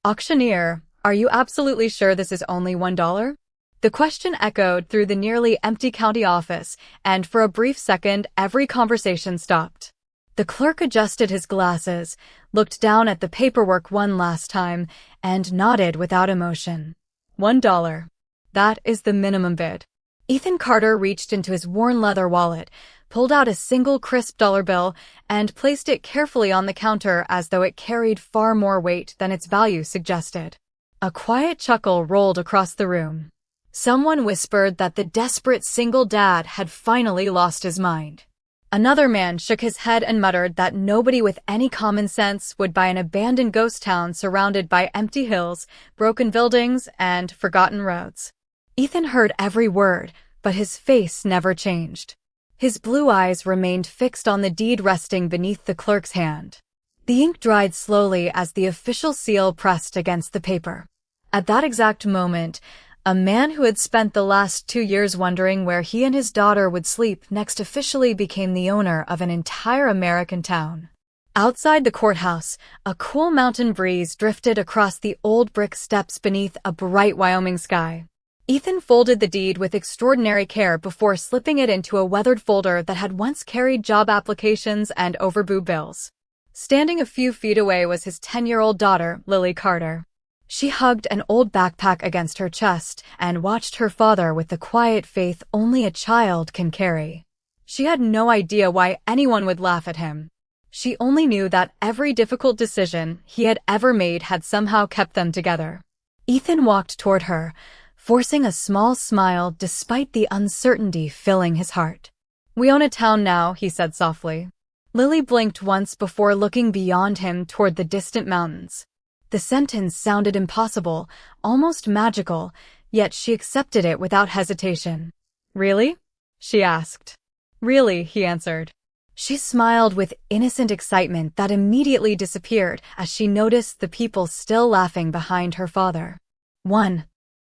Auctioneer, are you absolutely sure this is only $1? The question echoed through the nearly empty county office, and for a brief second, every conversation stopped. The clerk adjusted his glasses, looked down at the paperwork one last time, and nodded without emotion. $1. That is the minimum bid. Ethan Carter reached into his worn leather wallet, pulled out a single crisp dollar bill, and placed it carefully on the counter as though it carried far more weight than its value suggested. A quiet chuckle rolled across the room. Someone whispered that the desperate single dad had finally lost his mind. Another man shook his head and muttered that nobody with any common sense would buy an abandoned ghost town surrounded by empty hills, broken buildings, and forgotten roads. Ethan heard every word, but his face never changed. His blue eyes remained fixed on the deed resting beneath the clerk's hand. The ink dried slowly as the official seal pressed against the paper. At that exact moment, a man who had spent the last 2 years wondering where he and his daughter would sleep next officially became the owner of an entire American town. Outside the courthouse, a cool mountain breeze drifted across the old brick steps beneath a bright Wyoming sky. Ethan folded the deed with extraordinary care before slipping it into a weathered folder that had once carried job applications and overdue bills. Standing a few feet away was his 10-year-old daughter, Lily Carter. She hugged an old backpack against her chest and watched her father with the quiet faith only a child can carry. She had no idea why anyone would laugh at him. She only knew that every difficult decision he had ever made had somehow kept them together. Ethan walked toward her, forcing a small smile despite the uncertainty filling his heart. "We own a town now," he said softly. Lily blinked once before looking beyond him toward the distant mountains. The sentence sounded impossible, almost magical, yet she accepted it without hesitation. "Really?" she asked. "Really," he answered. She smiled with innocent excitement that immediately disappeared as she noticed the people still laughing behind her father. One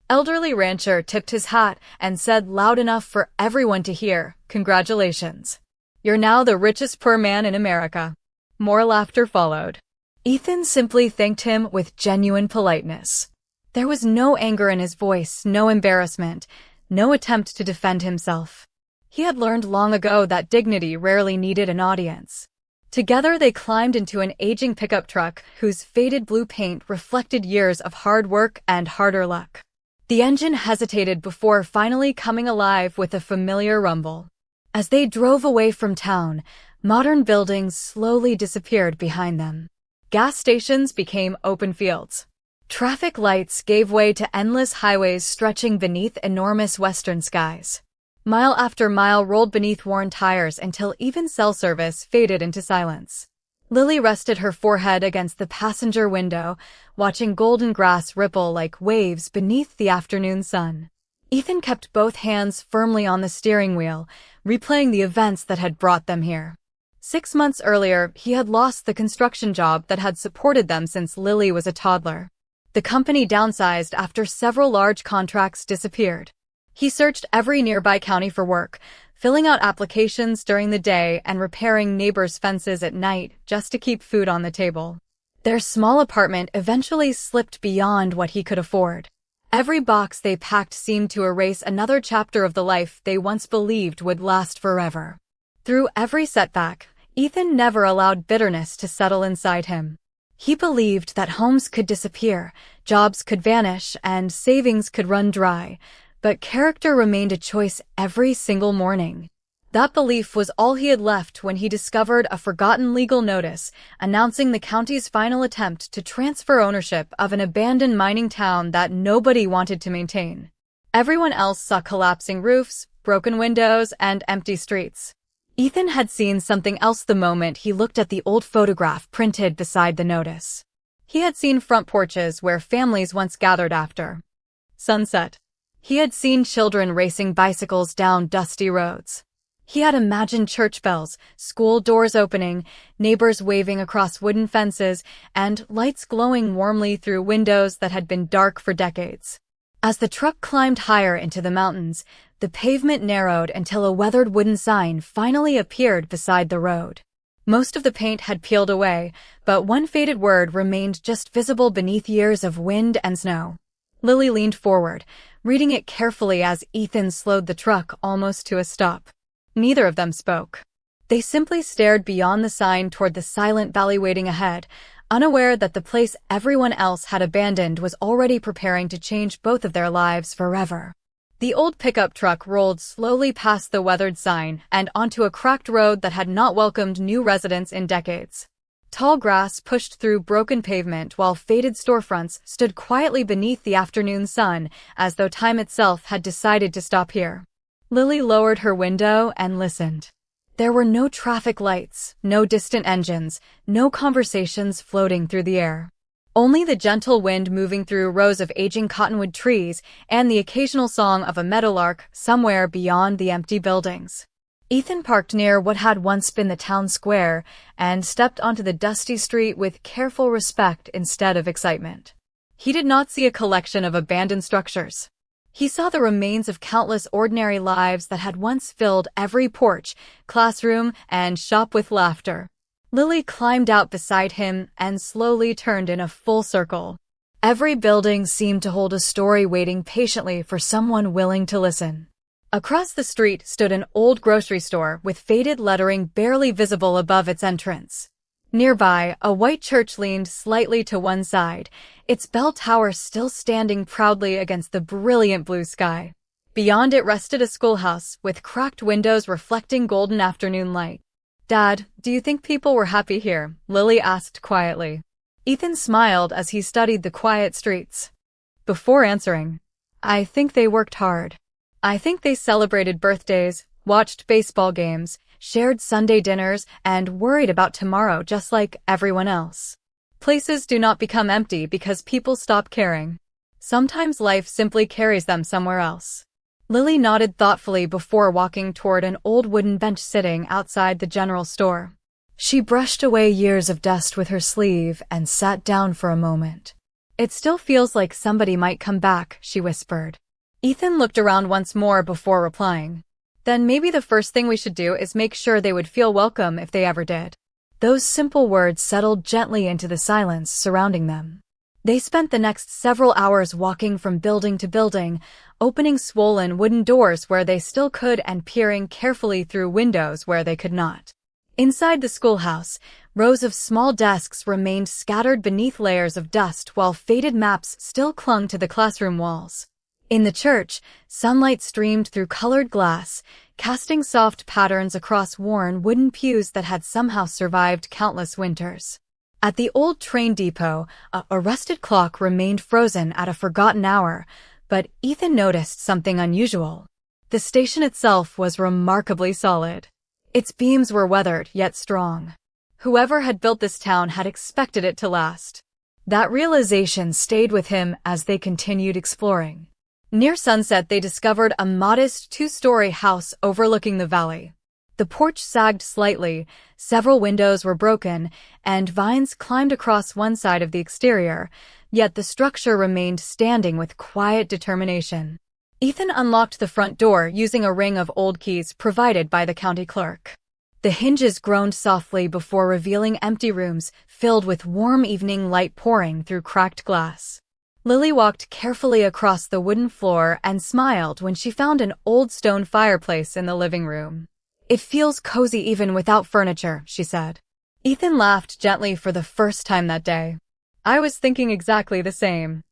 elderly rancher tipped his hat and said loud enough for everyone to hear, "Congratulations. You're now the richest poor man in America." More laughter followed. Ethan simply thanked him with genuine politeness. There was no anger in his voice, no embarrassment, no attempt to defend himself. He had learned long ago that dignity rarely needed an audience. Together they climbed into an aging pickup truck whose faded blue paint reflected years of hard work and harder luck. The engine hesitated before finally coming alive with a familiar rumble. As they drove away from town, modern buildings slowly disappeared behind them. Gas stations became open fields. Traffic lights gave way to endless highways stretching beneath enormous western skies. Mile after mile rolled beneath worn tires until even cell service faded into silence. Lily rested her forehead against the passenger window, watching golden grass ripple like waves beneath the afternoon sun. Ethan kept both hands firmly on the steering wheel, replaying the events that had brought them here. 6 months earlier, he had lost the construction job that had supported them since Lily was a toddler. The company downsized after several large contracts disappeared. He searched every nearby county for work, filling out applications during the day and repairing neighbors' fences at night just to keep food on the table. Their small apartment eventually slipped beyond what he could afford. Every box they packed seemed to erase another chapter of the life they once believed would last forever. Through every setback, Ethan never allowed bitterness to settle inside him. He believed that homes could disappear, jobs could vanish, and savings could run dry, but character remained a choice every single morning. That belief was all he had left when he discovered a forgotten legal notice announcing the county's final attempt to transfer ownership of an abandoned mining town that nobody wanted to maintain. Everyone else saw collapsing roofs, broken windows, and empty streets. Ethan had seen something else the moment he looked at the old photograph printed beside the notice. He had seen front porches where families once gathered after sunset. He had seen children racing bicycles down dusty roads. He had imagined church bells, school doors opening, neighbors waving across wooden fences, and lights glowing warmly through windows that had been dark for decades. As the truck climbed higher into the mountains, the pavement narrowed until a weathered wooden sign finally appeared beside the road. Most of the paint had peeled away, but one faded word remained just visible beneath years of wind and snow. Lily leaned forward, reading it carefully as Ethan slowed the truck almost to a stop. Neither of them spoke. They simply stared beyond the sign toward the silent valley waiting ahead, unaware that the place everyone else had abandoned was already preparing to change both of their lives forever. The old pickup truck rolled slowly past the weathered sign and onto a cracked road that had not welcomed new residents in decades. Tall grass pushed through broken pavement while faded storefronts stood quietly beneath the afternoon sun, as though time itself had decided to stop here. Lily lowered her window and listened. There were no traffic lights, no distant engines, no conversations floating through the air. Only the gentle wind moving through rows of aging cottonwood trees and the occasional song of a meadowlark somewhere beyond the empty buildings. Ethan parked near what had once been the town square and stepped onto the dusty street with careful respect instead of excitement. He did not see a collection of abandoned structures. He saw the remains of countless ordinary lives that had once filled every porch, classroom, and shop with laughter. Lily climbed out beside him and slowly turned in a full circle. Every building seemed to hold a story waiting patiently for someone willing to listen. Across the street stood an old grocery store with faded lettering barely visible above its entrance. Nearby, a white church leaned slightly to one side, its bell tower still standing proudly against the brilliant blue sky. Beyond it rested a schoolhouse with cracked windows reflecting golden afternoon light. "Dad, do you think people were happy here?" Lily asked quietly. Ethan smiled as he studied the quiet streets. Before answering, "I think they worked hard. I think they celebrated birthdays, watched baseball games, shared Sunday dinners, and worried about tomorrow just like everyone else. Places do not become empty because people stop caring. Sometimes life simply carries them somewhere else." Lily nodded thoughtfully before walking toward an old wooden bench sitting outside the general store. She brushed away years of dust with her sleeve and sat down for a moment. "It still feels like somebody might come back," she whispered. Ethan looked around once more before replying. "Then maybe the first thing we should do is make sure they would feel welcome if they ever did." Those simple words settled gently into the silence surrounding them. They spent the next several hours walking from building to building, opening swollen wooden doors where they still could and peering carefully through windows where they could not. Inside the schoolhouse, rows of small desks remained scattered beneath layers of dust while faded maps still clung to the classroom walls. In the church, sunlight streamed through colored glass, casting soft patterns across worn wooden pews that had somehow survived countless winters. At the old train depot, a rusted clock remained frozen at a forgotten hour, but Ethan noticed something unusual. The station itself was remarkably solid. Its beams were weathered yet strong. Whoever had built this town had expected it to last. That realization stayed with him as they continued exploring. Near sunset, they discovered a modest two-story house overlooking the valley. The porch sagged slightly, several windows were broken, and vines climbed across one side of the exterior, yet the structure remained standing with quiet determination. Ethan unlocked the front door using a ring of old keys provided by the county clerk. The hinges groaned softly before revealing empty rooms filled with warm evening light pouring through cracked glass. Lily walked carefully across the wooden floor and smiled when she found an old stone fireplace in the living room. "It feels cozy even without furniture," she said. Ethan laughed gently for the first time that day. "I was thinking exactly the same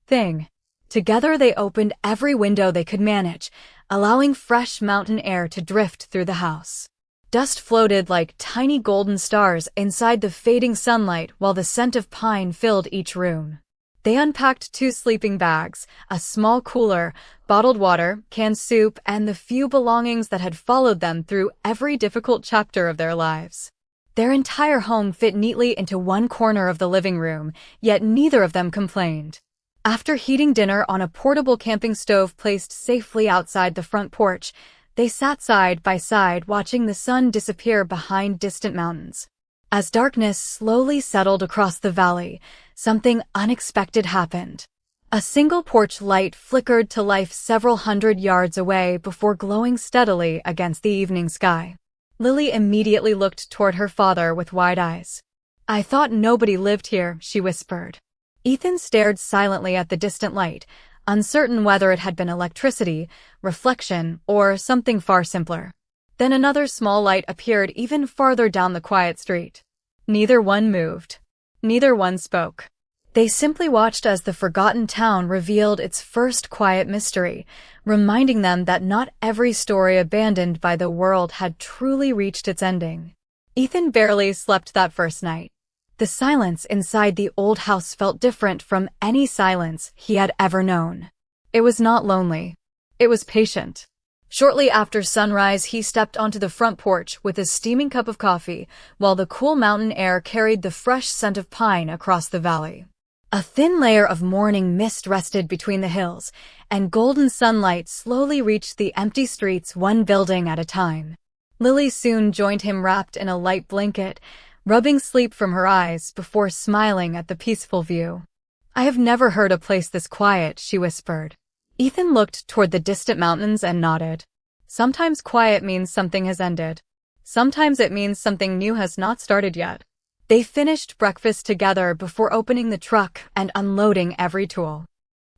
thing." Together they opened every window they could manage, allowing fresh mountain air to drift through the house. Dust floated like tiny golden stars inside the fading sunlight while the scent of pine filled each room. They unpacked 2 sleeping bags, a small cooler, bottled water, canned soup, and the few belongings that had followed them through every difficult chapter of their lives. Their entire home fit neatly into one corner of the living room, yet neither of them complained. After heating dinner on a portable camping stove placed safely outside the front porch, they sat side by side watching the sun disappear behind distant mountains. As darkness slowly settled across the valley, something unexpected happened. A single porch light flickered to life several hundred yards away before glowing steadily against the evening sky. Lily immediately looked toward her father with wide eyes. "I thought nobody lived here," she whispered. Ethan stared silently at the distant light, uncertain whether it had been electricity, reflection, or something far simpler. Then another small light appeared even farther down the quiet street. Neither one moved. Neither one spoke. They simply watched as the forgotten town revealed its first quiet mystery, reminding them that not every story abandoned by the world had truly reached its ending. Ethan barely slept that first night. The silence inside the old house felt different from any silence he had ever known. It was not lonely. It was patient. Shortly after sunrise, he stepped onto the front porch with a steaming cup of coffee, while the cool mountain air carried the fresh scent of pine across the valley. A thin layer of morning mist rested between the hills, and golden sunlight slowly reached the empty streets one building at a time. Lily soon joined him wrapped in a light blanket, rubbing sleep from her eyes before smiling at the peaceful view. "I have never heard a place this quiet," she whispered. Ethan looked toward the distant mountains and nodded. Sometimes quiet means something has ended. Sometimes it means something new has not started yet. They finished breakfast together before opening the truck and unloading every tool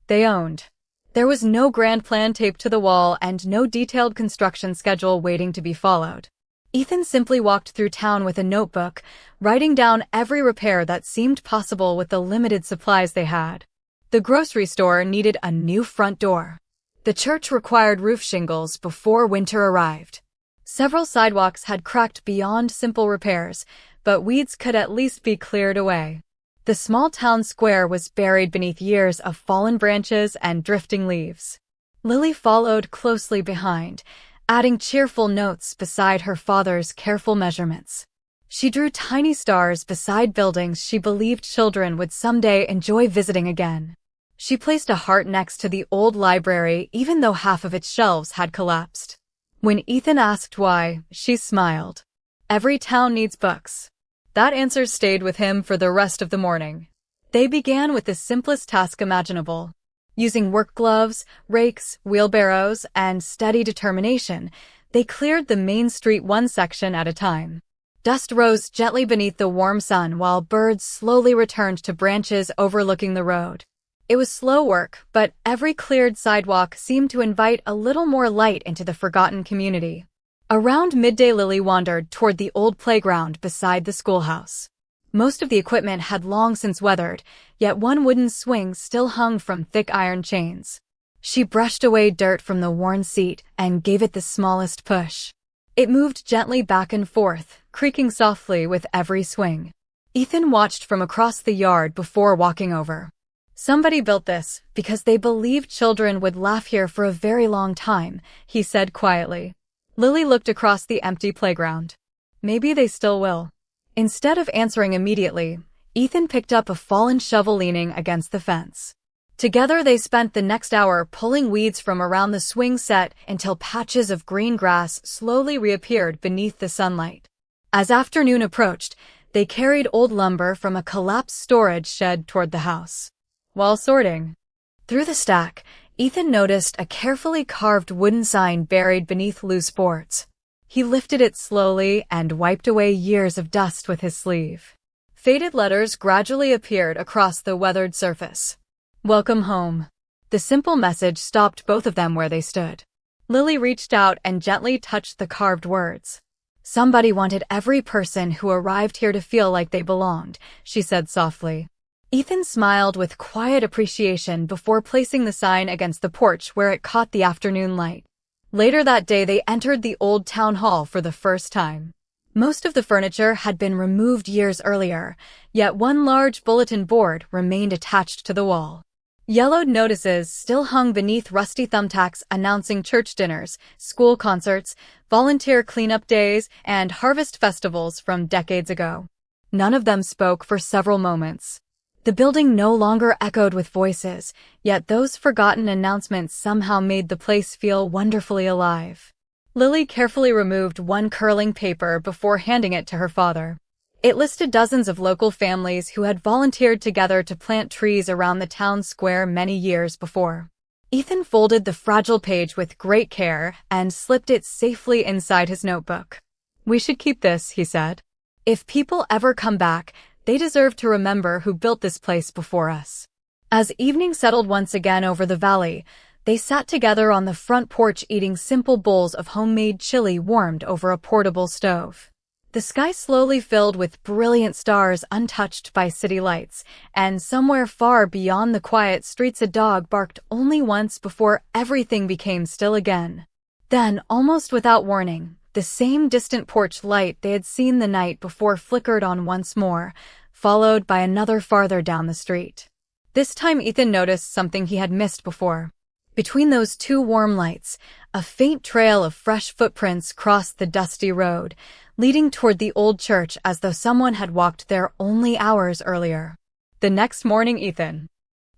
they owned. There was no grand plan taped to the wall and no detailed construction schedule waiting to be followed. Ethan simply walked through town with a notebook, writing down every repair that seemed possible with the limited supplies they had. The grocery store needed a new front door. The church required roof shingles before winter arrived. Several sidewalks had cracked beyond simple repairs, but weeds could at least be cleared away. The small town square was buried beneath years of fallen branches and drifting leaves. Lily followed closely behind, adding cheerful notes beside her father's careful measurements. She drew tiny stars beside buildings she believed children would someday enjoy visiting again. She placed a heart next to the old library even though half of its shelves had collapsed. When Ethan asked why, she smiled. Every town needs books. That answer stayed with him for the rest of the morning. They began with the simplest task imaginable. Using work gloves, rakes, wheelbarrows, and steady determination, they cleared the main street one section at a time. Dust rose gently beneath the warm sun while birds slowly returned to branches overlooking the road. It was slow work, but every cleared sidewalk seemed to invite a little more light into the forgotten community. Around midday, Lily wandered toward the old playground beside the schoolhouse. Most of the equipment had long since weathered, yet one wooden swing still hung from thick iron chains. She brushed away dirt from the worn seat and gave it the smallest push. It moved gently back and forth, creaking softly with every swing. Ethan watched from across the yard before walking over. "Somebody built this because they believed children would laugh here for a very long time," he said quietly. Lily looked across the empty playground. "Maybe they still will." Instead of answering immediately, Ethan picked up a fallen shovel leaning against the fence. Together they spent the next hour pulling weeds from around the swing set until patches of green grass slowly reappeared beneath the sunlight. As afternoon approached, they carried old lumber from a collapsed storage shed toward the house. While sorting through the stack, Ethan noticed a carefully carved wooden sign buried beneath loose boards. He lifted it slowly and wiped away years of dust with his sleeve. Faded letters gradually appeared across the weathered surface. "Welcome home." The simple message stopped both of them where they stood. Lily reached out and gently touched the carved words. "Somebody wanted every person who arrived here to feel like they belonged," she said softly. Ethan smiled with quiet appreciation before placing the sign against the porch where it caught the afternoon light. Later that day, they entered the old town hall for the first time. Most of the furniture had been removed years earlier, yet one large bulletin board remained attached to the wall. Yellowed notices still hung beneath rusty thumbtacks announcing church dinners, school concerts, volunteer cleanup days, and harvest festivals from decades ago. None of them spoke for several moments. The building no longer echoed with voices, yet those forgotten announcements somehow made the place feel wonderfully alive. Lily carefully removed one curling paper before handing it to her father. It listed dozens of local families who had volunteered together to plant trees around the town square many years before. Ethan folded the fragile page with great care and slipped it safely inside his notebook. "We should keep this," he said. "If people ever come back, they deserve to remember who built this place before us." As evening settled once again over the valley, they sat together on the front porch eating simple bowls of homemade chili warmed over a portable stove. The sky slowly filled with brilliant stars untouched by city lights, and somewhere far beyond the quiet streets a dog barked only once before everything became still again. Then, almost without warning, the same distant porch light they had seen the night before flickered on once more, followed by another farther down the street. This time Ethan noticed something he had missed before. Between those two warm lights, a faint trail of fresh footprints crossed the dusty road, leading toward the old church as though someone had walked there only hours earlier. The next morning Ethan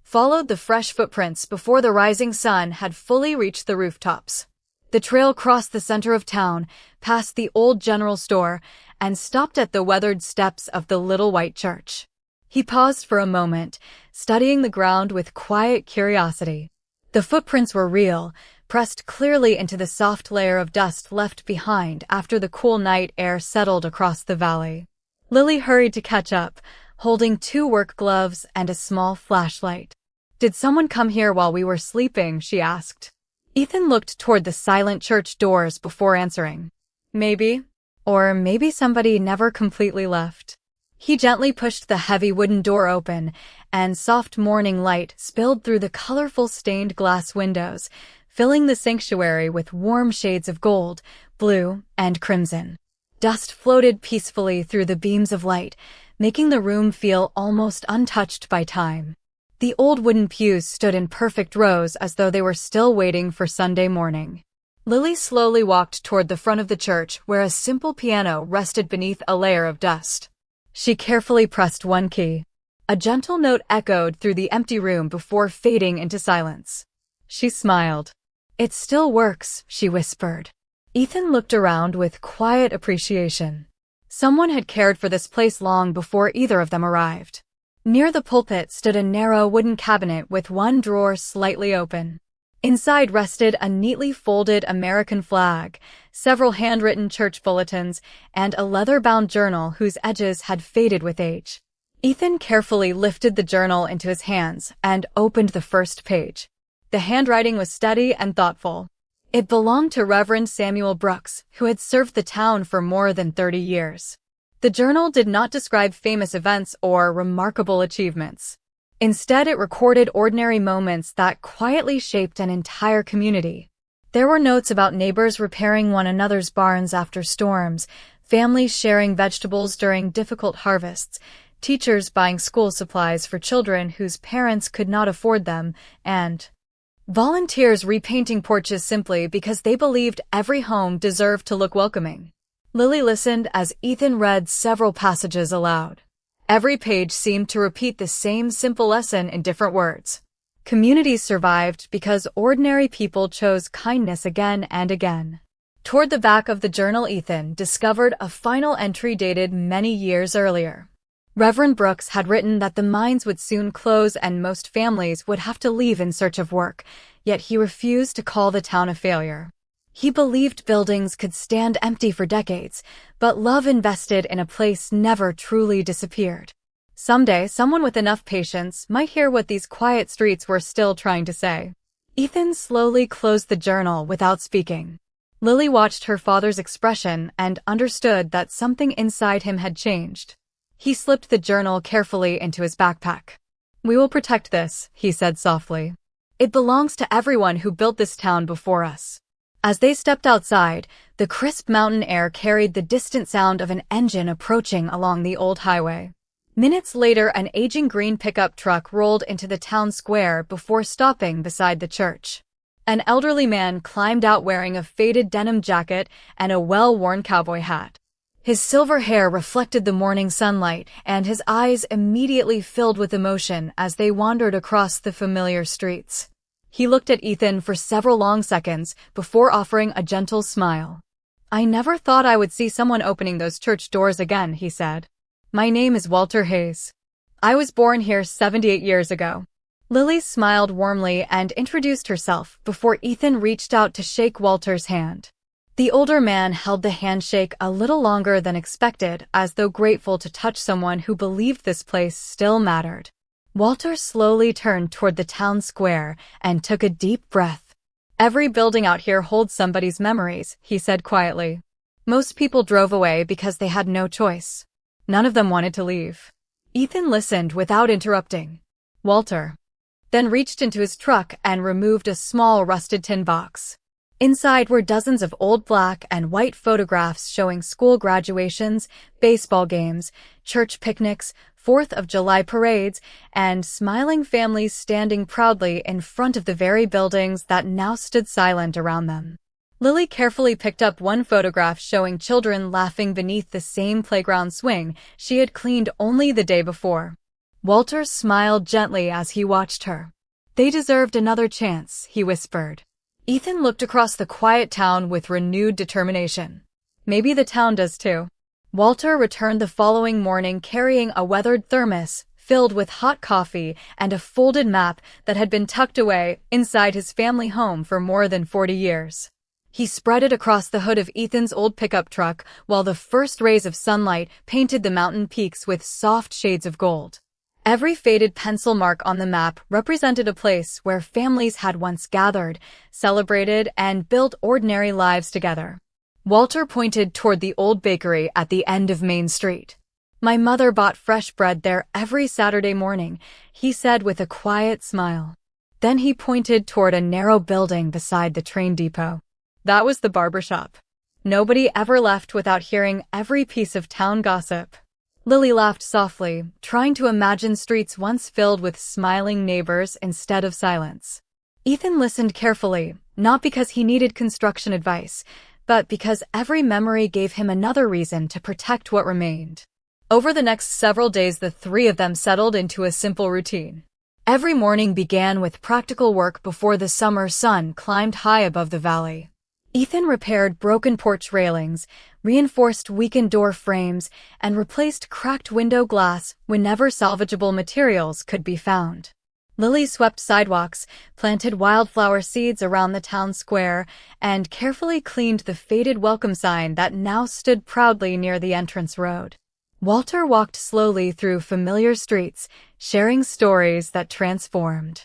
followed the fresh footprints before the rising sun had fully reached the rooftops. The trail crossed the center of town, past the old general store, and stopped at the weathered steps of the little white church. He paused for a moment, studying the ground with quiet curiosity. The footprints were real, pressed clearly into the soft layer of dust left behind after the cool night air settled across the valley. Lily hurried to catch up, holding 2 work gloves and a small flashlight. "Did someone come here while we were sleeping?" she asked. Ethan looked toward the silent church doors before answering. "Maybe. Or maybe somebody never completely left." He gently pushed the heavy wooden door open, and soft morning light spilled through the colorful stained glass windows, filling the sanctuary with warm shades of gold, blue, and crimson. Dust floated peacefully through the beams of light, making the room feel almost untouched by time. The old wooden pews stood in perfect rows as though they were still waiting for Sunday morning. Lily slowly walked toward the front of the church where a simple piano rested beneath a layer of dust. She carefully pressed one key. A gentle note echoed through the empty room before fading into silence. She smiled. "It still works," she whispered. Ethan looked around with quiet appreciation. Someone had cared for this place long before either of them arrived. Near the pulpit stood a narrow wooden cabinet with one drawer slightly open. Inside rested a neatly folded American flag, several handwritten church bulletins, and a leather-bound journal whose edges had faded with age. Ethan carefully lifted the journal into his hands and opened the first page. The handwriting was steady and thoughtful. It belonged to Reverend Samuel Brooks, who had served the town for more than 30 years. The journal did not describe famous events or remarkable achievements. Instead, it recorded ordinary moments that quietly shaped an entire community. There were notes about neighbors repairing one another's barns after storms, families sharing vegetables during difficult harvests, teachers buying school supplies for children whose parents could not afford them, and volunteers repainting porches simply because they believed every home deserved to look welcoming. Lily listened as Ethan read several passages aloud. Every page seemed to repeat the same simple lesson in different words. Communities survived because ordinary people chose kindness again and again. Toward the back of the journal, Ethan discovered a final entry dated many years earlier. Reverend Brooks had written that the mines would soon close and most families would have to leave in search of work, yet he refused to call the town a failure. He believed buildings could stand empty for decades, but love invested in a place never truly disappeared. Someday, someone with enough patience might hear what these quiet streets were still trying to say. Ethan slowly closed the journal without speaking. Lily watched her father's expression and understood that something inside him had changed. He slipped the journal carefully into his backpack. "We will protect this," he said softly. "It belongs to everyone who built this town before us." As they stepped outside, the crisp mountain air carried the distant sound of an engine approaching along the old highway. Minutes later, an aging green pickup truck rolled into the town square before stopping beside the church. An elderly man climbed out wearing a faded denim jacket and a well-worn cowboy hat. His silver hair reflected the morning sunlight, and his eyes immediately filled with emotion as they wandered across the familiar streets. He looked at Ethan for several long seconds before offering a gentle smile. "I never thought I would see someone opening those church doors again," he said. "My name is Walter Hayes. I was born here 78 years ago." Lily smiled warmly and introduced herself before Ethan reached out to shake Walter's hand. The older man held the handshake a little longer than expected, as though grateful to touch someone who believed this place still mattered. Walter slowly turned toward the town square and took a deep breath. "Every building out here holds somebody's memories," he said quietly. Most people drove away because they had no choice. None of them wanted to leave. Ethan listened without interrupting. Walter then reached into his truck and removed a small rusted tin box. Inside were dozens of old black and white photographs showing school graduations, baseball games, church picnics, 4th of July parades, and smiling families standing proudly in front of the very buildings that now stood silent around them. Lily carefully picked up one photograph showing children laughing beneath the same playground swing she had cleaned only the day before. Walter smiled gently as he watched her. "They deserved another chance," he whispered. Ethan looked across the quiet town with renewed determination. "Maybe the town does too." Walter returned the following morning carrying a weathered thermos filled with hot coffee and a folded map that had been tucked away inside his family home for more than 40 years. He spread it across the hood of Ethan's old pickup truck while the first rays of sunlight painted the mountain peaks with soft shades of gold. Every faded pencil mark on the map represented a place where families had once gathered, celebrated, and built ordinary lives together. Walter pointed toward the old bakery at the end of Main Street. "My mother bought fresh bread there every Saturday morning," he said with a quiet smile. Then he pointed toward a narrow building beside the train depot. That was the barber shop. Nobody ever left without hearing every piece of town gossip. Lily laughed softly, trying to imagine streets once filled with smiling neighbors instead of silence. Ethan listened carefully, not because he needed construction advice, but because every memory gave him another reason to protect what remained. Over the next several days, the three of them settled into a simple routine. Every morning began with practical work before the summer sun climbed high above the valley. Ethan repaired broken porch railings, reinforced weakened door frames, and replaced cracked window glass whenever salvageable materials could be found. Lily swept sidewalks, planted wildflower seeds around the town square, and carefully cleaned the faded welcome sign that now stood proudly near the entrance road. Walter walked slowly through familiar streets, sharing stories that transformed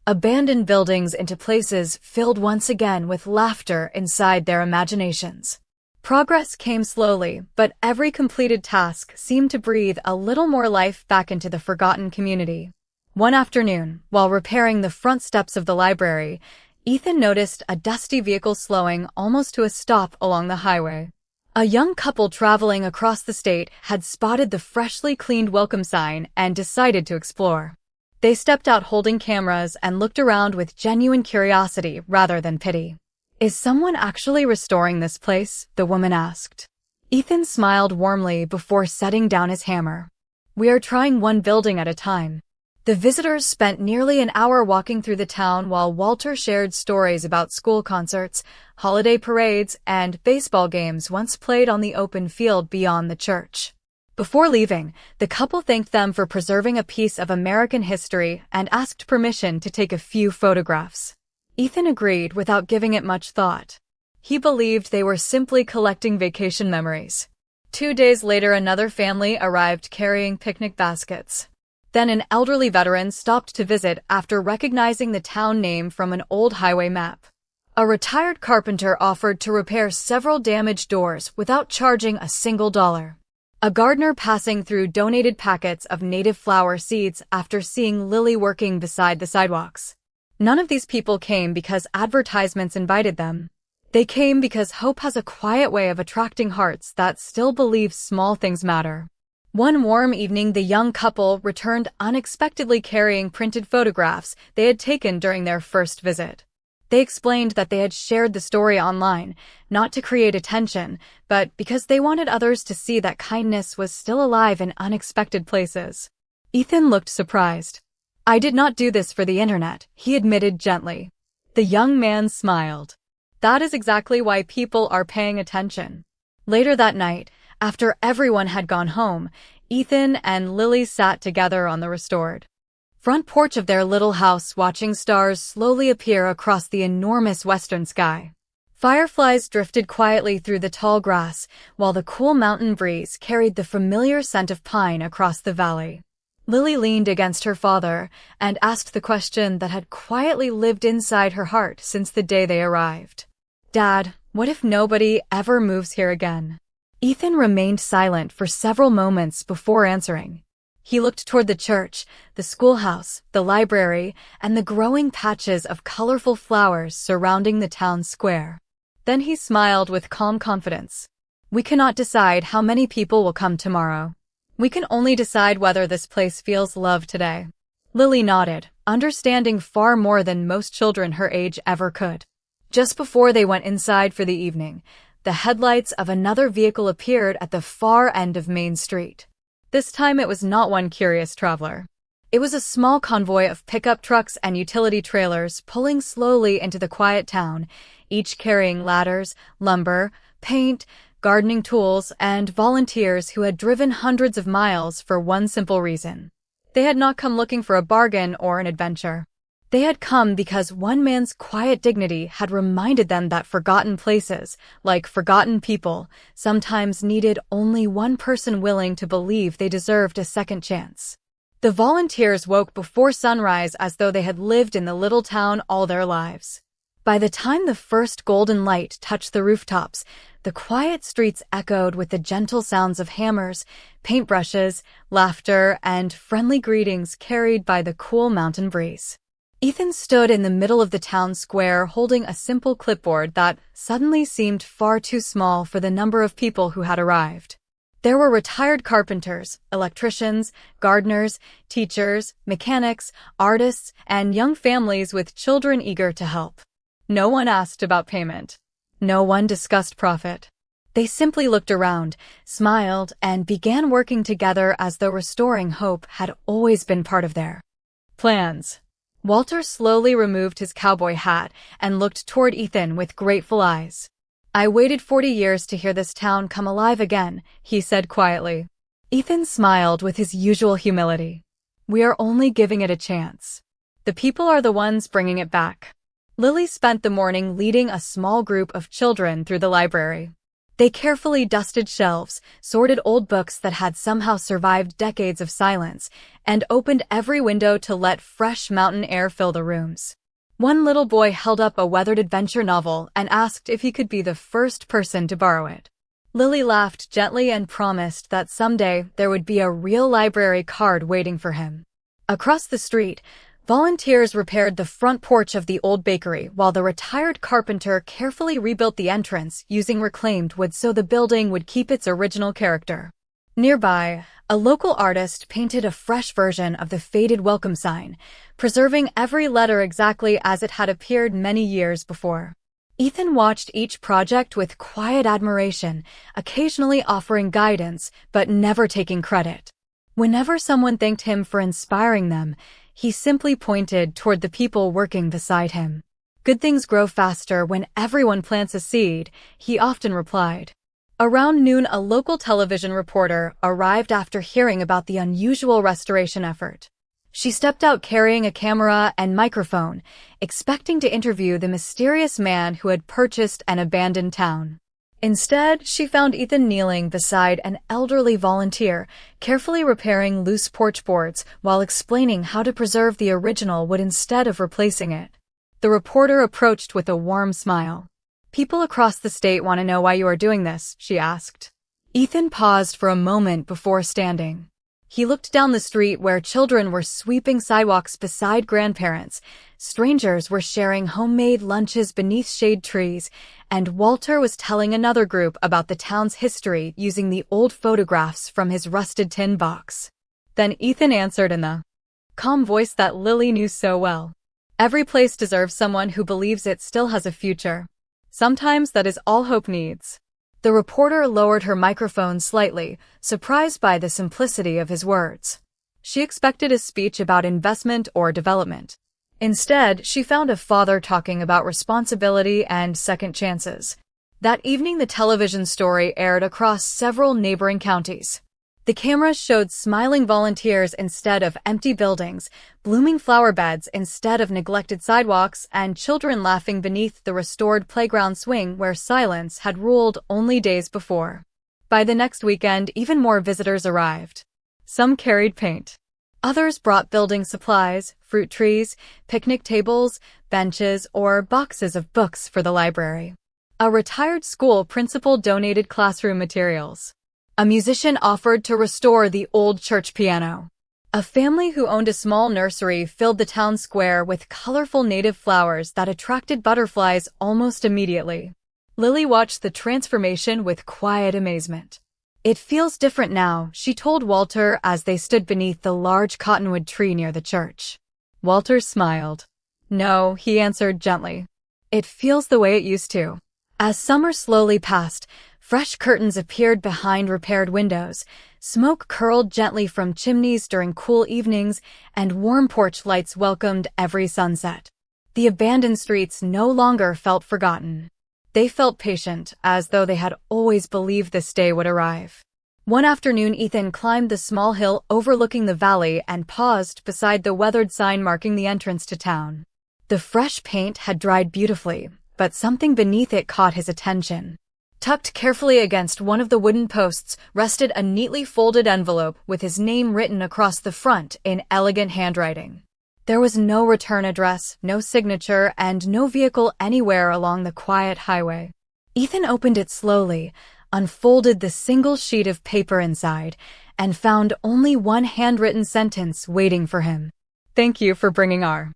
abandoned buildings into places filled once again with laughter inside their imaginations. Progress came slowly, but every completed task seemed to breathe a little more life back into the forgotten community. One afternoon, while repairing the front steps of the library, Ethan noticed a dusty vehicle slowing almost to a stop along the highway. A young couple traveling across the state had spotted the freshly cleaned welcome sign and decided to explore. They stepped out holding cameras and looked around with genuine curiosity rather than pity. "Is someone actually restoring this place?" the woman asked. Ethan smiled warmly before setting down his hammer. "We are trying one building at a time." The visitors spent nearly an hour walking through the town while Walter shared stories about school concerts, holiday parades, and baseball games once played on the open field beyond the church. Before leaving, the couple thanked them for preserving a piece of American history and asked permission to take a few photographs. Ethan agreed without giving it much thought. He believed they were simply collecting vacation memories. 2 days later, another family arrived carrying picnic baskets. Then an elderly veteran stopped to visit after recognizing the town name from an old highway map. A retired carpenter offered to repair several damaged doors without charging a single dollar. A gardener passing through donated packets of native flower seeds after seeing Lily working beside the sidewalks. None of these people came because advertisements invited them. They came because hope has a quiet way of attracting hearts that still believe small things matter. One warm evening, the young couple returned unexpectedly carrying printed photographs they had taken during their first visit. They explained that they had shared the story online, not to create attention, but because they wanted others to see that kindness was still alive in unexpected places. Ethan looked surprised. "I did not do this for the internet," he admitted gently. The young man smiled. "That is exactly why people are paying attention." Later that night, after everyone had gone home, Ethan and Lily sat together on the restored front porch of their little house, watching stars slowly appear across the enormous western sky. Fireflies drifted quietly through the tall grass, while the cool mountain breeze carried the familiar scent of pine across the valley. Lily leaned against her father and asked the question that had quietly lived inside her heart since the day they arrived. "Dad, what if nobody ever moves here again?" Ethan remained silent for several moments before answering. He looked toward the church, the schoolhouse, the library, and the growing patches of colorful flowers surrounding the town square. Then he smiled with calm confidence. "We cannot decide how many people will come tomorrow. We can only decide whether this place feels loved today." Lily nodded, understanding far more than most children her age ever could. Just before they went inside for the evening, the headlights of another vehicle appeared at the far end of Main Street. This time it was not one curious traveler. It was a small convoy of pickup trucks and utility trailers pulling slowly into the quiet town, each carrying ladders, lumber, paint, gardening tools, and volunteers who had driven hundreds of miles for one simple reason. They had not come looking for a bargain or an adventure. They had come because one man's quiet dignity had reminded them that forgotten places, like forgotten people, sometimes needed only one person willing to believe they deserved a second chance. The volunteers woke before sunrise as though they had lived in the little town all their lives. By the time the first golden light touched the rooftops, the quiet streets echoed with the gentle sounds of hammers, paintbrushes, laughter, and friendly greetings carried by the cool mountain breeze. Ethan stood in the middle of the town square holding a simple clipboard that suddenly seemed far too small for the number of people who had arrived. There were retired carpenters, electricians, gardeners, teachers, mechanics, artists, and young families with children eager to help. No one asked about payment. No one discussed profit. They simply looked around, smiled, and began working together as though restoring hope had always been part of their plans. Walter slowly removed his cowboy hat and looked toward Ethan with grateful eyes. "I waited 40 years to hear this town come alive again," he said quietly. Ethan smiled with his usual humility. "We are only giving it a chance. The people are the ones bringing it back." Lily spent the morning leading a small group of children through the library. They carefully dusted shelves, sorted old books that had somehow survived decades of silence, and opened every window to let fresh mountain air fill the rooms. One little boy held up a weathered adventure novel and asked if he could be the first person to borrow it. Lily laughed gently and promised that someday there would be a real library card waiting for him. Across the street, volunteers repaired the front porch of the old bakery while the retired carpenter carefully rebuilt the entrance using reclaimed wood so the building would keep its original character. Nearby, a local artist painted a fresh version of the faded welcome sign, preserving every letter exactly as it had appeared many years before. Ethan watched each project with quiet admiration, occasionally offering guidance, but never taking credit. Whenever someone thanked him for inspiring them, he simply pointed toward the people working beside him. "Good things grow faster when everyone plants a seed," he often replied. Around noon, a local television reporter arrived after hearing about the unusual restoration effort. She stepped out carrying a camera and microphone, expecting to interview the mysterious man who had purchased an abandoned town. Instead, she found Ethan kneeling beside an elderly volunteer, carefully repairing loose porch boards while explaining how to preserve the original wood instead of replacing it. The reporter approached with a warm smile. "People across the state want to know why you are doing this," she asked. Ethan paused for a moment before standing. He looked down the street where children were sweeping sidewalks beside grandparents, strangers were sharing homemade lunches beneath shade trees, and Walter was telling another group about the town's history using the old photographs from his rusted tin box. Then Ethan answered in the calm voice that Lily knew so well. "Every place deserves someone who believes it still has a future. Sometimes that is all hope needs." The reporter lowered her microphone slightly, surprised by the simplicity of his words. She expected a speech about investment or development. Instead, she found a father talking about responsibility and second chances. That evening, the television story aired across several neighboring counties. The cameras showed smiling volunteers instead of empty buildings, blooming flower beds instead of neglected sidewalks, and children laughing beneath the restored playground swing where silence had ruled only days before. By the next weekend, even more visitors arrived. Some carried paint. Others brought building supplies, fruit trees, picnic tables, benches, or boxes of books for the library. A retired school principal donated classroom materials. A musician offered to restore the old church piano. A family who owned a small nursery filled the town square with colorful native flowers that attracted butterflies almost immediately. Lily watched the transformation with quiet amazement. "It feels different now," she told Walter as they stood beneath the large cottonwood tree near the church. Walter smiled. "No," he answered gently. "It feels the way it used to." As summer slowly passed, fresh curtains appeared behind repaired windows, smoke curled gently from chimneys during cool evenings, and warm porch lights welcomed every sunset. The abandoned streets no longer felt forgotten. They felt patient, as though they had always believed this day would arrive. One afternoon, Ethan climbed the small hill overlooking the valley and paused beside the weathered sign marking the entrance to town. The fresh paint had dried beautifully, but something beneath it caught his attention. Tucked carefully against one of the wooden posts rested a neatly folded envelope with his name written across the front in elegant handwriting. There was no return address, no signature, and no vehicle anywhere along the quiet highway. Ethan opened it slowly, unfolded the single sheet of paper inside, and found only one handwritten sentence waiting for him. "Thank you for bringing our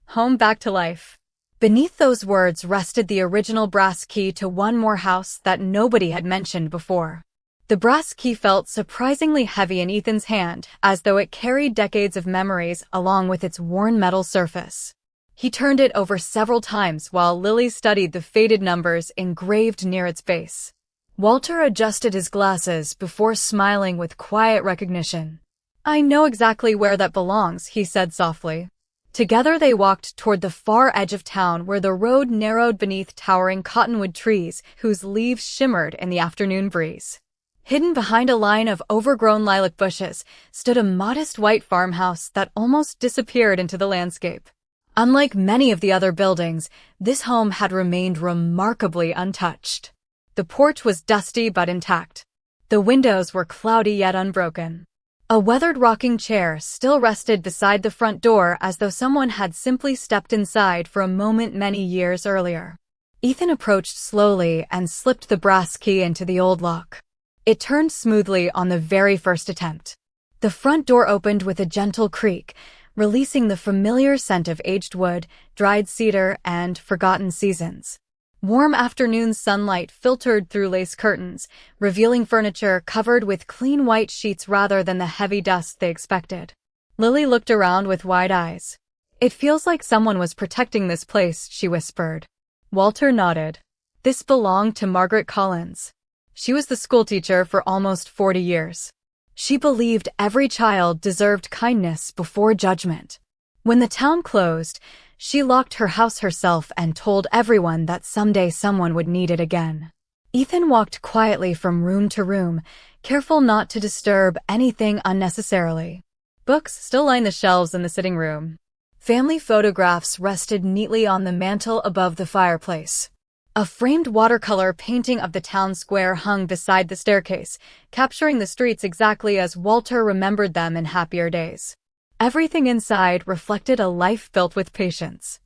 home back to life." Beneath those words rested the original brass key to one more house that nobody had mentioned before. The brass key felt surprisingly heavy in Ethan's hand, as though it carried decades of memories along with its worn metal surface. He turned it over several times while Lily studied the faded numbers engraved near its base. Walter adjusted his glasses before smiling with quiet recognition. "I know exactly where that belongs," he said softly. Together they walked toward the far edge of town where the road narrowed beneath towering cottonwood trees whose leaves shimmered in the afternoon breeze. Hidden behind a line of overgrown lilac bushes stood a modest white farmhouse that almost disappeared into the landscape. Unlike many of the other buildings, this home had remained remarkably untouched. The porch was dusty but intact. The windows were cloudy yet unbroken. A weathered rocking chair still rested beside the front door as though someone had simply stepped inside for a moment many years earlier. Ethan approached slowly and slipped the brass key into the old lock. It turned smoothly on the very first attempt. The front door opened with a gentle creak, releasing the familiar scent of aged wood, dried cedar, and forgotten seasons. Warm afternoon sunlight filtered through lace curtains, revealing furniture covered with clean white sheets rather than the heavy dust they expected. Lily looked around with wide eyes. "It feels like someone was protecting this place," she whispered. Walter nodded. This belonged to Margaret Collins. She was the schoolteacher for almost 40 years. She believed every child deserved kindness before judgment. When the town closed, she locked her house herself and told everyone that someday someone would need it again. Ethan walked quietly from room to room, careful not to disturb anything unnecessarily. Books still lined the shelves in the sitting room. Family photographs rested neatly on the mantel above the fireplace. A framed watercolor painting of the town square hung beside the staircase, capturing the streets exactly as Walter remembered them in happier days. Everything inside reflected a life built with patience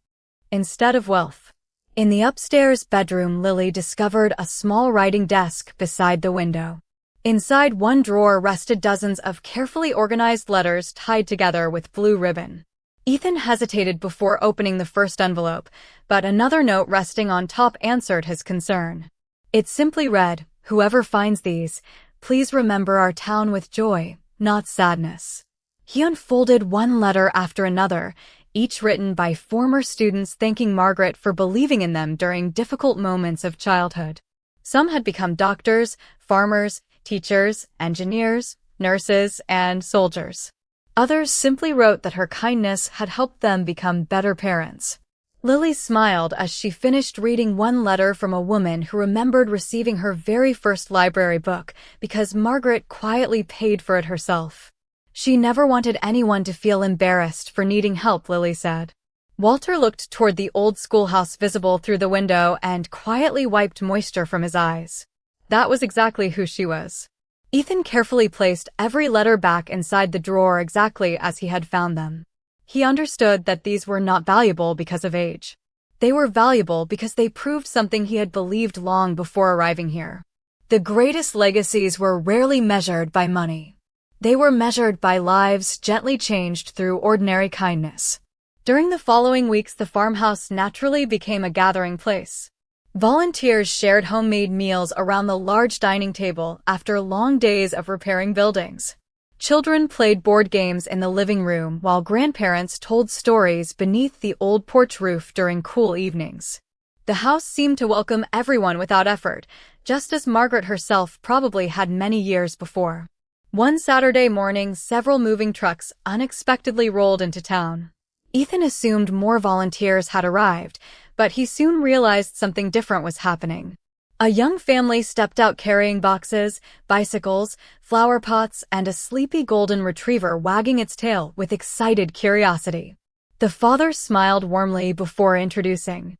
instead of wealth. In the upstairs bedroom, Lily discovered a small writing desk beside the window. Inside one drawer rested dozens of carefully organized letters tied together with blue ribbon. Ethan hesitated before opening the first envelope, but another note resting on top answered his concern. It simply read, "Whoever finds these, please remember our town with joy, not sadness." He unfolded one letter after another, each written by former students thanking Margaret for believing in them during difficult moments of childhood. Some had become doctors, farmers, teachers, engineers, nurses, and soldiers. Others simply wrote that her kindness had helped them become better parents. Lily smiled as she finished reading one letter from a woman who remembered receiving her very first library book because Margaret quietly paid for it herself. She never wanted anyone to feel embarrassed for needing help, Lily said. Walter looked toward the old schoolhouse visible through the window and quietly wiped moisture from his eyes. That was exactly who she was. Ethan carefully placed every letter back inside the drawer exactly as he had found them. He understood that these were not valuable because of age. They were valuable because they proved something he had believed long before arriving here. The greatest legacies were rarely measured by money. They were measured by lives gently changed through ordinary kindness. During the following weeks, the farmhouse naturally became a gathering place. Volunteers shared homemade meals around the large dining table after long days of repairing buildings. Children played board games in the living room while grandparents told stories beneath the old porch roof during cool evenings. The house seemed to welcome everyone without effort, just as Margaret herself probably had many years before. One Saturday morning, several moving trucks unexpectedly rolled into town. Ethan assumed more volunteers had arrived, but he soon realized something different was happening. A young family stepped out carrying boxes, bicycles, flower pots, and a sleepy golden retriever wagging its tail with excited curiosity. The father smiled warmly before introducing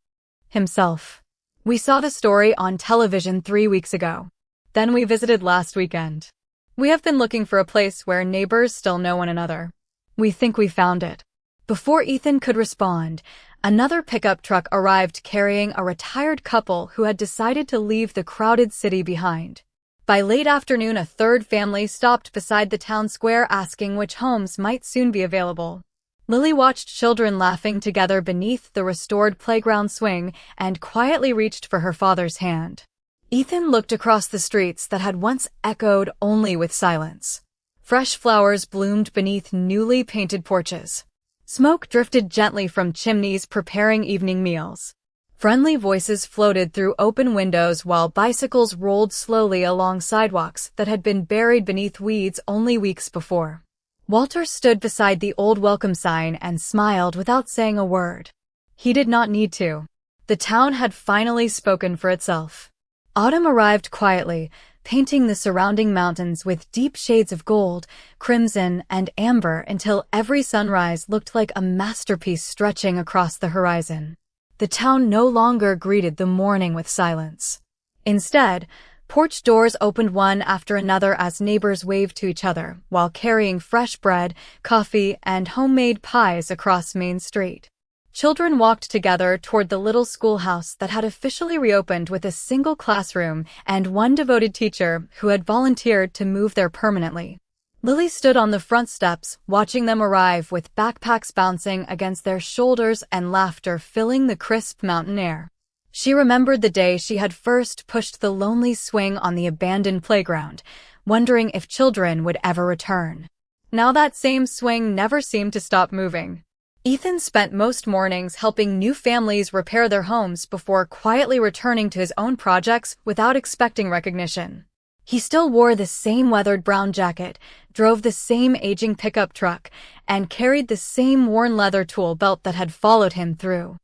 himself. "We saw the story on television 3 weeks ago. Then we visited last weekend. We have been looking for a place where neighbors still know one another. We think we found it." Before Ethan could respond, another pickup truck arrived carrying a retired couple who had decided to leave the crowded city behind. By late afternoon, a third family stopped beside the town square asking which homes might soon be available. Lily watched children laughing together beneath the restored playground swing and quietly reached for her father's hand. Ethan looked across the streets that had once echoed only with silence. Fresh flowers bloomed beneath newly painted porches. Smoke drifted gently from chimneys preparing evening meals. Friendly voices floated through open windows while bicycles rolled slowly along sidewalks that had been buried beneath weeds only weeks before. Walter stood beside the old welcome sign and smiled without saying a word. He did not need to. The town had finally spoken for itself. Autumn arrived quietly, painting the surrounding mountains with deep shades of gold, crimson, and amber until every sunrise looked like a masterpiece stretching across the horizon. The town no longer greeted the morning with silence. Instead, porch doors opened one after another as neighbors waved to each other while carrying fresh bread, coffee, and homemade pies across Main Street. Children walked together toward the little schoolhouse that had officially reopened with a single classroom and one devoted teacher who had volunteered to move there permanently. Lily stood on the front steps, watching them arrive with backpacks bouncing against their shoulders and laughter filling the crisp mountain air. She remembered the day she had first pushed the lonely swing on the abandoned playground, wondering if children would ever return. Now that same swing never seemed to stop moving. Ethan spent most mornings helping new families repair their homes before quietly returning to his own projects without expecting recognition. He still wore the same weathered brown jacket, drove the same aging pickup truck, and carried the same worn leather tool belt that had followed him through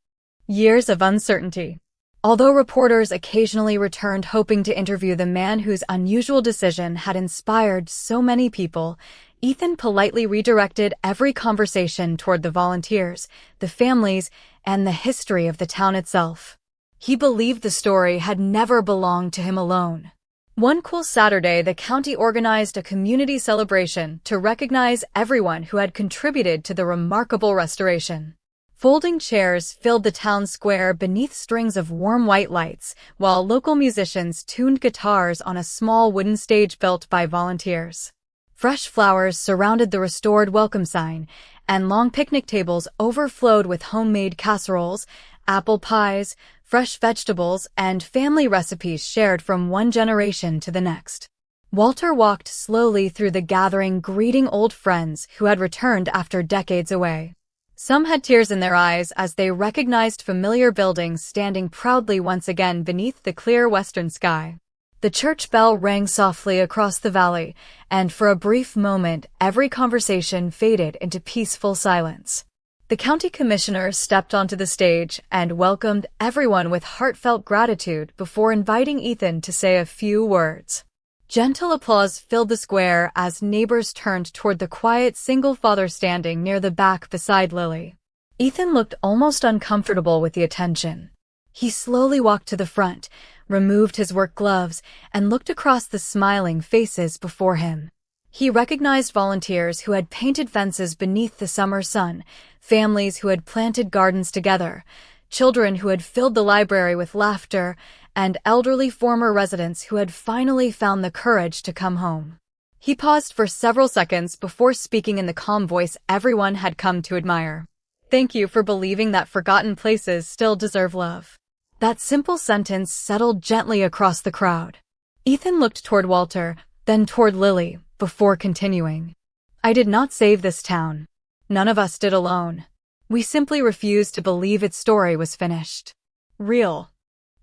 years of uncertainty. Although reporters occasionally returned hoping to interview the man whose unusual decision had inspired so many people, Ethan politely redirected every conversation toward the volunteers, the families, and the history of the town itself. He believed the story had never belonged to him alone. One cool Saturday, the county organized a community celebration to recognize everyone who had contributed to the remarkable restoration. Folding chairs filled the town square beneath strings of warm white lights, while local musicians tuned guitars on a small wooden stage built by volunteers. Fresh flowers surrounded the restored welcome sign, and long picnic tables overflowed with homemade casseroles, apple pies, fresh vegetables, and family recipes shared from one generation to the next. Walter walked slowly through the gathering, greeting old friends who had returned after decades away. Some had tears in their eyes as they recognized familiar buildings standing proudly once again beneath the clear western sky. The church bell rang softly across the valley, and for a brief moment, every conversation faded into peaceful silence. The county commissioner stepped onto the stage and welcomed everyone with heartfelt gratitude before inviting Ethan to say a few words. Gentle applause filled the square as neighbors turned toward the quiet single father standing near the back beside Lily. Ethan looked almost uncomfortable with the attention. He slowly walked to the front, removed his work gloves, and looked across the smiling faces before him. He recognized volunteers who had painted fences beneath the summer sun, families who had planted gardens together, children who had filled the library with laughter, and elderly former residents who had finally found the courage to come home. He paused for several seconds before speaking in the calm voice everyone had come to admire. "Thank you for believing that forgotten places still deserve love." That simple sentence settled gently across the crowd. Ethan looked toward Walter, then toward Lily, before continuing. "I did not save this town. None of us did alone. We simply refused to believe its story was finished. Real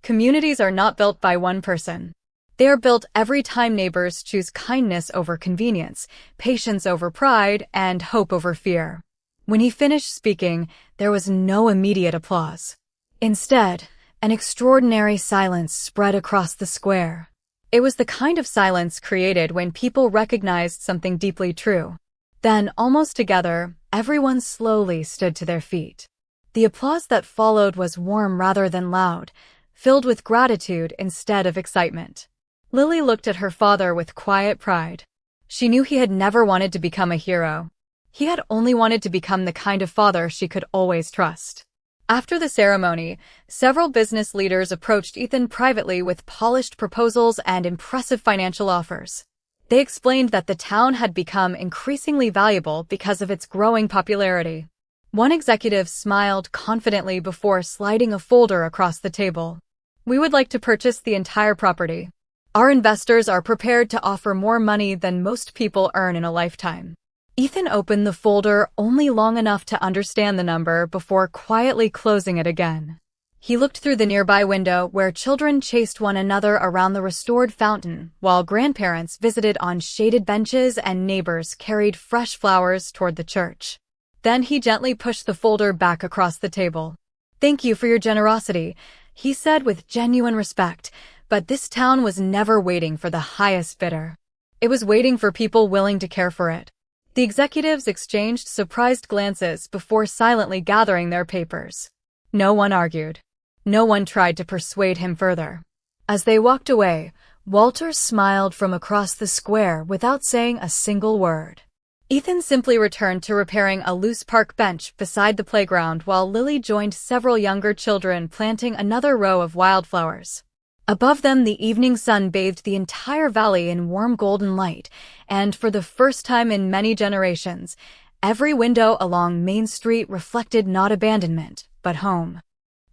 communities are not built by one person. They are built every time neighbors choose kindness over convenience, patience over pride, and hope over fear." When he finished speaking, there was no immediate applause. Instead, an extraordinary silence spread across the square. It was the kind of silence created when people recognized something deeply true. Then, almost together, everyone slowly stood to their feet. The applause that followed was warm rather than loud, filled with gratitude instead of excitement. Lily looked at her father with quiet pride. She knew he had never wanted to become a hero. He had only wanted to become the kind of father she could always trust. After the ceremony, several business leaders approached Ethan privately with polished proposals and impressive financial offers. They explained that the town had become increasingly valuable because of its growing popularity. One executive smiled confidently before sliding a folder across the table. "We would like to purchase the entire property. Our investors are prepared to offer more money than most people earn in a lifetime." Ethan opened the folder only long enough to understand the number before quietly closing it again. He looked through the nearby window where children chased one another around the restored fountain, while grandparents visited on shaded benches and neighbors carried fresh flowers toward the church. Then he gently pushed the folder back across the table. "Thank you for your generosity," he said with genuine respect, but this town was never waiting for the highest bidder. It was waiting for people willing to care for it. The executives exchanged surprised glances before silently gathering their papers. No one argued. No one tried to persuade him further. As they walked away, Walter smiled from across the square without saying a single word. Ethan simply returned to repairing a loose park bench beside the playground while Lily joined several younger children planting another row of wildflowers. Above them, the evening sun bathed the entire valley in warm golden light, and for the first time in many generations, every window along Main Street reflected not abandonment, but home.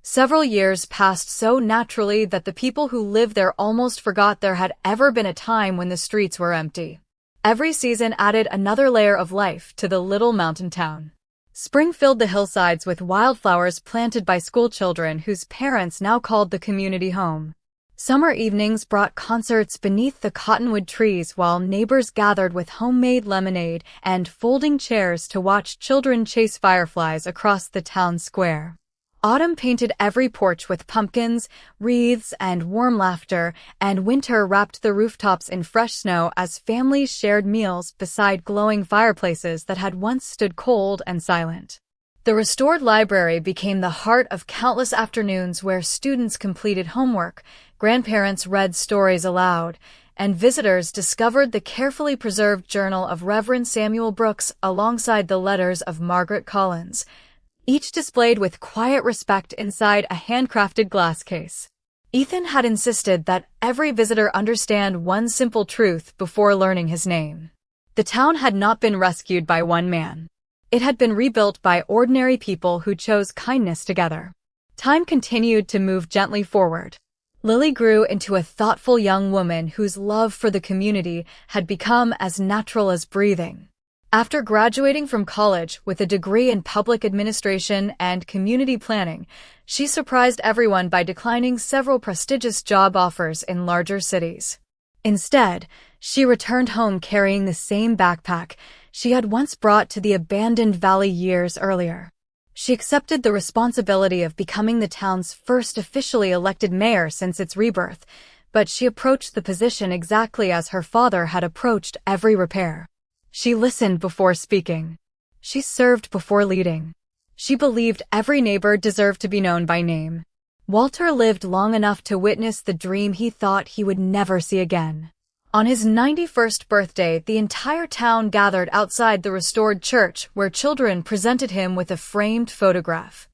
Several years passed so naturally that the people who lived there almost forgot there had ever been a time when the streets were empty. Every season added another layer of life to the little mountain town. Spring filled the hillsides with wildflowers planted by schoolchildren whose parents now called the community home. Summer evenings brought concerts beneath the cottonwood trees while neighbors gathered with homemade lemonade and folding chairs to watch children chase fireflies across the town square. Autumn painted every porch with pumpkins, wreaths, and warm laughter, and winter wrapped the rooftops in fresh snow as families shared meals beside glowing fireplaces that had once stood cold and silent. The restored library became the heart of countless afternoons where students completed homework, grandparents read stories aloud, and visitors discovered the carefully preserved journal of Reverend Samuel Brooks alongside the letters of Margaret Collins, each displayed with quiet respect inside a handcrafted glass case. Ethan had insisted that every visitor understand one simple truth before learning his name. The town had not been rescued by one man. It had been rebuilt by ordinary people who chose kindness together. Time continued to move gently forward. Lily grew into a thoughtful young woman whose love for the community had become as natural as breathing. After graduating from college with a degree in public administration and community planning, she surprised everyone by declining several prestigious job offers in larger cities. Instead, she returned home carrying the same backpack she had once brought to the abandoned valley years earlier. She accepted the responsibility of becoming the town's first officially elected mayor since its rebirth, but she approached the position exactly as her father had approached every repair. She listened before speaking. She served before leading. She believed every neighbor deserved to be known by name. Walter lived long enough to witness the dream he thought he would never see again. On his 91st birthday, the entire town gathered outside the restored church where children presented him with a framed photograph,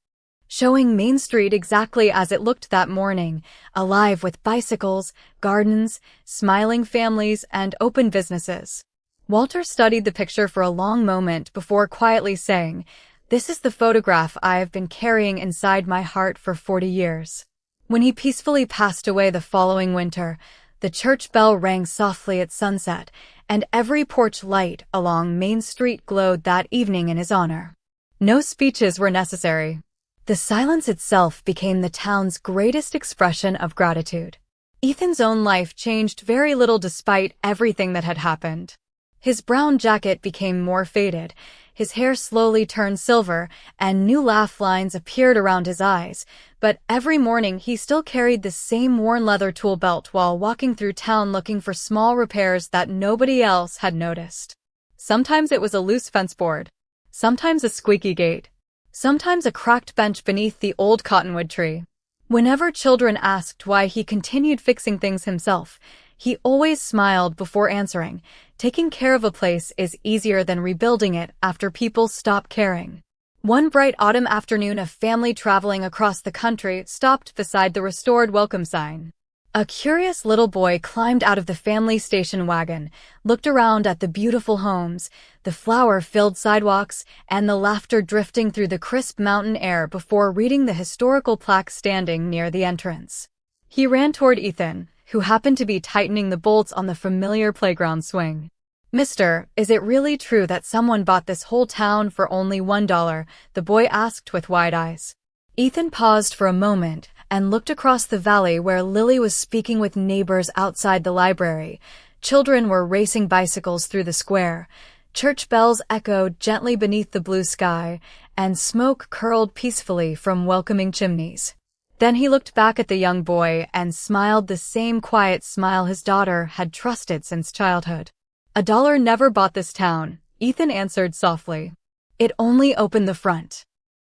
showing Main Street exactly as it looked that morning, alive with bicycles, gardens, smiling families, and open businesses. Walter studied the picture for a long moment before quietly saying, "This is the photograph I have been carrying inside my heart for 40 years. When he peacefully passed away the following winter, the church bell rang softly at sunset, and every porch light along Main Street glowed that evening in his honor. No speeches were necessary. The silence itself became the town's greatest expression of gratitude. Ethan's own life changed very little despite everything that had happened. His brown jacket became more faded, his hair slowly turned silver, and new laugh lines appeared around his eyes, but every morning he still carried the same worn leather tool belt while walking through town looking for small repairs that nobody else had noticed. Sometimes it was a loose fence board, sometimes a squeaky gate, sometimes a cracked bench beneath the old cottonwood tree. Whenever children asked why he continued fixing things himself, he always smiled before answering, "Taking care of a place is easier than rebuilding it after people stop caring." One bright autumn afternoon, a family traveling across the country stopped beside the restored welcome sign. A curious little boy climbed out of the family station wagon, looked around at the beautiful homes, the flower-filled sidewalks, and the laughter drifting through the crisp mountain air before reading the historical plaque standing near the entrance. He ran toward Ethan, who happened to be tightening the bolts on the familiar playground swing. "Mister, is it really true that someone bought this whole town for only $1? The boy asked with wide eyes. Ethan paused for a moment and looked across the valley where Lily was speaking with neighbors outside the library. Children were racing bicycles through the square. Church bells echoed gently beneath the blue sky, and smoke curled peacefully from welcoming chimneys. Then he looked back at the young boy and smiled the same quiet smile his daughter had trusted since childhood. "$1 never bought this town," Ethan answered softly. "It only opened the front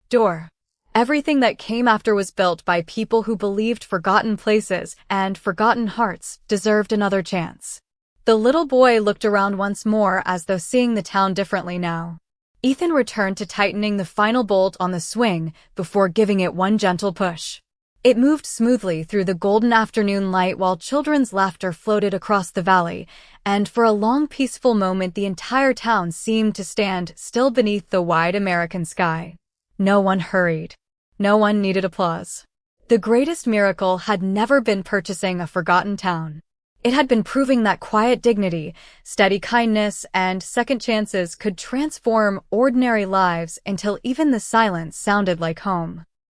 door. Everything that came after was built by people who believed forgotten places and forgotten hearts deserved another chance." The little boy looked around once more as though seeing the town differently now. Ethan returned to tightening the final bolt on the swing before giving it one gentle push. It moved smoothly through the golden afternoon light while children's laughter floated across the valley, and for a long peaceful moment the entire town seemed to stand still beneath the wide American sky. No one hurried. No one needed applause. The greatest miracle had never been purchasing a forgotten town. It had been proving that quiet dignity, steady kindness, and second chances could transform ordinary lives until even the silence sounded like home.